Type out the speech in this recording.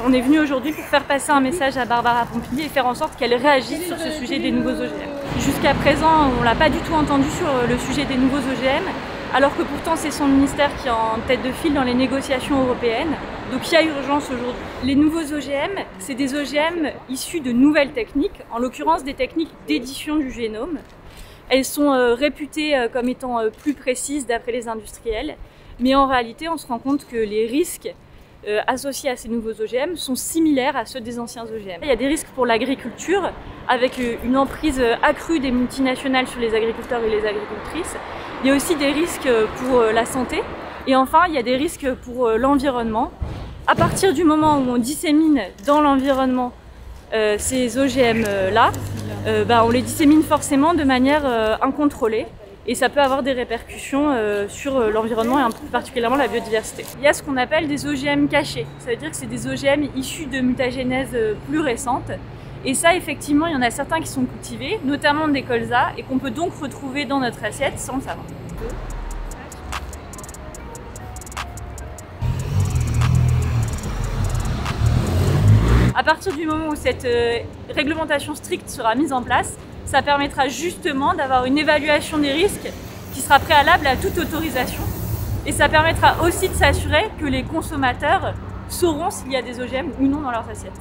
On est venu aujourd'hui pour faire passer un message à Barbara Pompili et faire en sorte qu'elle réagisse sur ce sujet des nouveaux OGM. Jusqu'à présent, on ne l'a pas du tout entendu sur le sujet des nouveaux OGM, alors que pourtant c'est son ministère qui est en tête de file dans les négociations européennes. Donc il y a urgence aujourd'hui. Les nouveaux OGM, c'est des OGM issus de nouvelles techniques, en l'occurrence des techniques d'édition du génome. Elles sont réputées comme étant plus précises d'après les industriels, mais en réalité on se rend compte que les risques associés à ces nouveaux OGM sont similaires à ceux des anciens OGM. Il y a des risques pour l'agriculture, avec une emprise accrue des multinationales sur les agriculteurs et les agricultrices. Il y a aussi des risques pour la santé. Et enfin, il y a des risques pour l'environnement. À partir du moment où on dissémine dans l'environnement ces OGM-là, on les dissémine forcément de manière incontrôlée. Et ça peut avoir des répercussions sur l'environnement et plus particulièrement la biodiversité. Il y a ce qu'on appelle des OGM cachés. Ça veut dire que c'est des OGM issus de mutagénèse plus récente. Et ça, effectivement, il y en a certains qui sont cultivés, notamment des colzas, et qu'on peut donc retrouver dans notre assiette sans le savoir. À partir du moment où cette réglementation stricte sera mise en place, ça permettra justement d'avoir une évaluation des risques qui sera préalable à toute autorisation. Et ça permettra aussi de s'assurer que les consommateurs sauront s'il y a des OGM ou non dans leurs assiettes.